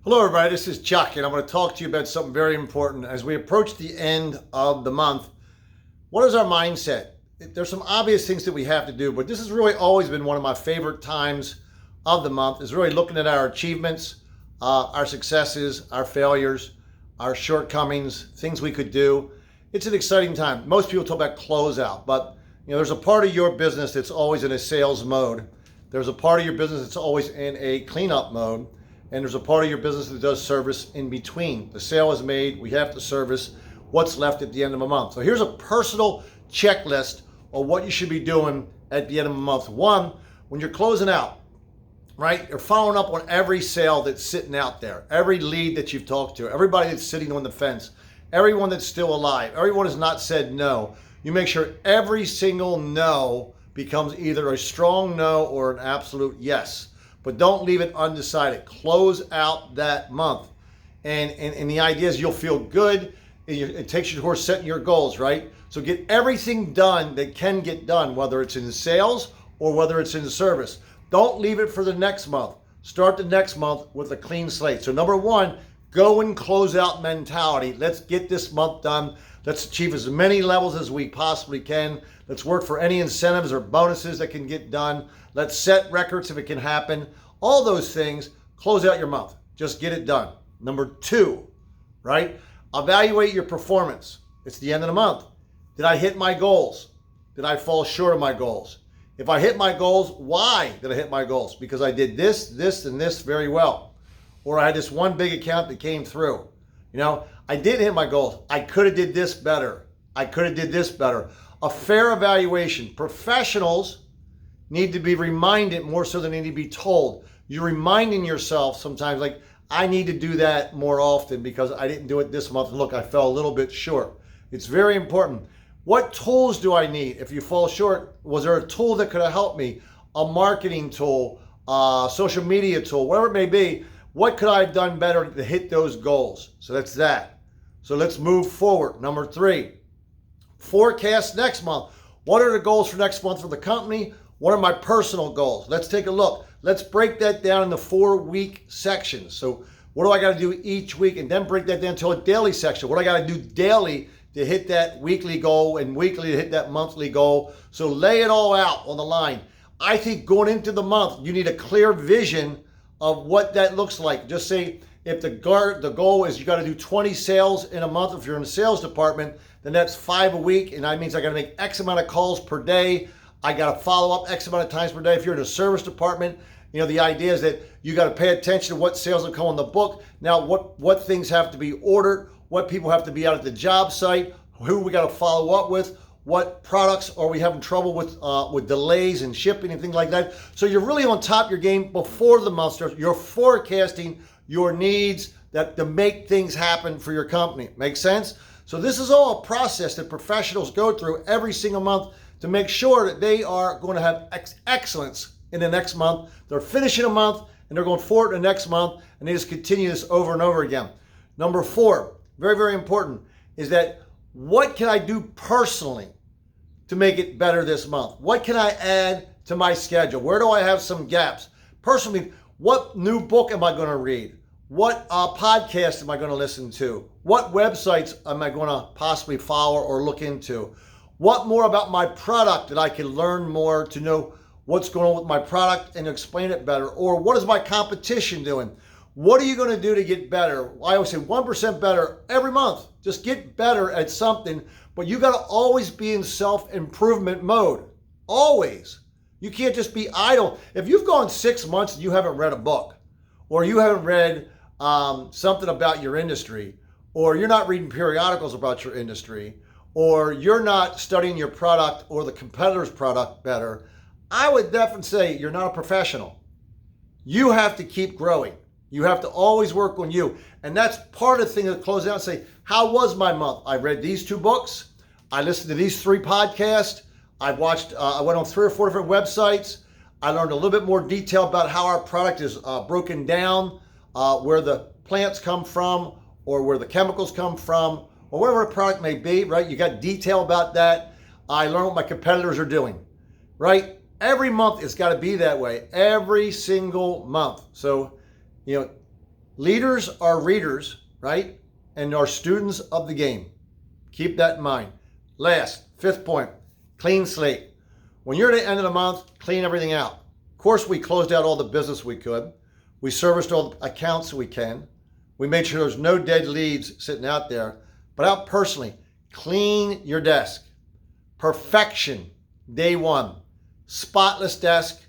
Hello, everybody. This is Chuck, and I'm going to talk to you about something very important. As we approach the end of the month, what is our mindset? There's some obvious things that we have to do, but this has really always been one of my favorite times of the month, is really looking at our achievements, our successes, our failures, our shortcomings, things we could do. It's an exciting time. Most people talk about closeout, but there's a part of your business that's always in a sales mode. There's a part of your business that's always in a cleanup mode. And there's a part of your business that does service in between. The sale is made, we have to service what's left at the end of a month. So here's a personal checklist of what you should be doing at the end of a month. One, when you're closing out, right? You're following up on every sale that's sitting out there, every lead that you've talked to, everybody that's sitting on the fence, everyone that's still alive, everyone has not said no. You make sure every single no becomes either a strong no or an absolute yes. But don't leave it undecided. Close out that month. And the idea is you'll feel good. It takes you towards setting your goals, right? So get everything done that can get done, whether it's in sales or whether it's in service. Don't leave it for the next month. Start the next month with a clean slate. So number one, go and close out mentality. Let's get this month done. Let's achieve as many levels as we possibly can. Let's work for any incentives or bonuses that can get done. Let's set records if it can happen. All those things, close out your month. Just get it done. Number two, right? Evaluate your performance. It's the end of the month. Did I hit my goals? Did I fall short of my goals? If I hit my goals, why did I hit my goals? Because I did this, this, and this very well. Or I had this one big account that came through. I did hit my goals. I could have did this better. I could have did this better. A fair evaluation. Professionals need to be reminded more so than they need to be told. You're reminding yourself sometimes, like, I need to do that more often because I didn't do it this month. Look, I fell a little bit short. It's very important. What tools do I need? If you fall short, was there a tool that could have helped me? A marketing tool, a social media tool, whatever it may be. What could I have done better to hit those goals? So that's that. So let's move forward. Number three, forecast next month. What are the goals for next month for the company? What are my personal goals? Let's take a look. Let's break that down into 4-week sections. So what do I got to do each week? And then break that down to a daily section. What do I got to do daily to hit that weekly goal and weekly to hit that monthly goal? So lay it all out on the line. I think going into the month, you need a clear vision of what that looks like. Just say if the goal is you got to do 20 sales in a month. If you're in the sales department, then that's 5 a week. And that means I got to make X amount of calls per day. I got to follow up X amount of times per day. If you're in a service department, the idea is that you got to pay attention to what sales have come on the book. Now, what things have to be ordered, what people have to be out at the job site, who we got to follow up with, what products are we having trouble with delays and shipping and things like that. So you're really on top of your game before the month starts. You're forecasting your needs to make things happen for your company. Make sense? So this is all a process that professionals go through every single month to make sure that they are going to have excellence in the next month. They're finishing a month and they're going forward in the next month, and they just continue this over and over again. Number four, very, very important, is that what can I do personally to make it better this month? What can I add to my schedule? Where do I have some gaps? Personally, what new book am I going to read? What podcast am I going to listen to? What websites am I going to possibly follow or look into? What more about my product that I can learn more to know what's going on with my product and explain it better? Or what is my competition doing? What are you going to do to get better? I always say 1% better every month. Just get better at something, but you got to always be in self-improvement mode. Always. You can't just be idle. If you've gone 6 months and you haven't read a book, or you haven't read something about your industry, or you're not reading periodicals about your industry, or you're not studying your product or the competitor's product better, I would definitely say you're not a professional. You have to keep growing. You have to always work on you. And that's part of the thing to close out and say, how was my month? I read these 2 books. I listened to these 3 podcasts. I went on 3 or 4 different websites. I learned a little bit more detail about how our product is broken down, where the plants come from, or where the chemicals come from, or whatever a product may be, right? You got detail about that. I learned what my competitors are doing, right? Every month it's got to be that way, every single month. So, Leaders are readers, right? And are students of the game. Keep that in mind. Last, fifth point, clean slate. When you're at the end of the month, clean everything out. Of course, we closed out all the business we could. We serviced all the accounts we can. We made sure there's no dead leads sitting out there. But out personally, clean your desk. Perfection, day one. Spotless desk,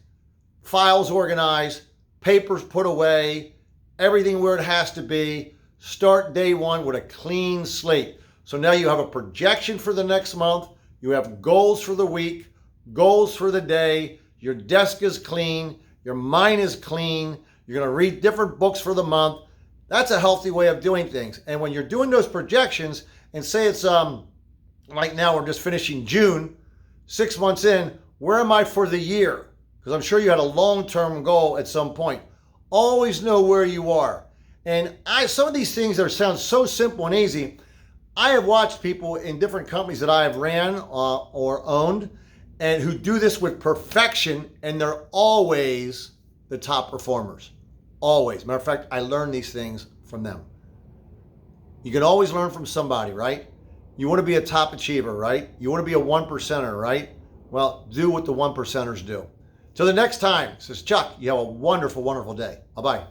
files organized, papers put away, everything where it has to be. Start day one with a clean slate. So now you have a projection for the next month. You have goals for the week, goals for the day. Your desk is clean. Your mind is clean. You're going to read different books for the month. That's a healthy way of doing things. And when you're doing those projections, and say it's right now we're just finishing June, 6 months in, where am I for the year? Because I'm sure you had a long-term goal at some point. Always know where you are. And some of these things that sound so simple and easy, I have watched people in different companies that I have ran or owned and who do this with perfection, and they're always the top performers. Always. Matter of fact, I learned these things from them. You can always learn from somebody, right? You want to be a top achiever, right? You want to be a 1%er, right? Well, do what the 1%ers do. Till the next time, says Chuck, you have a wonderful, wonderful day. Bye-bye.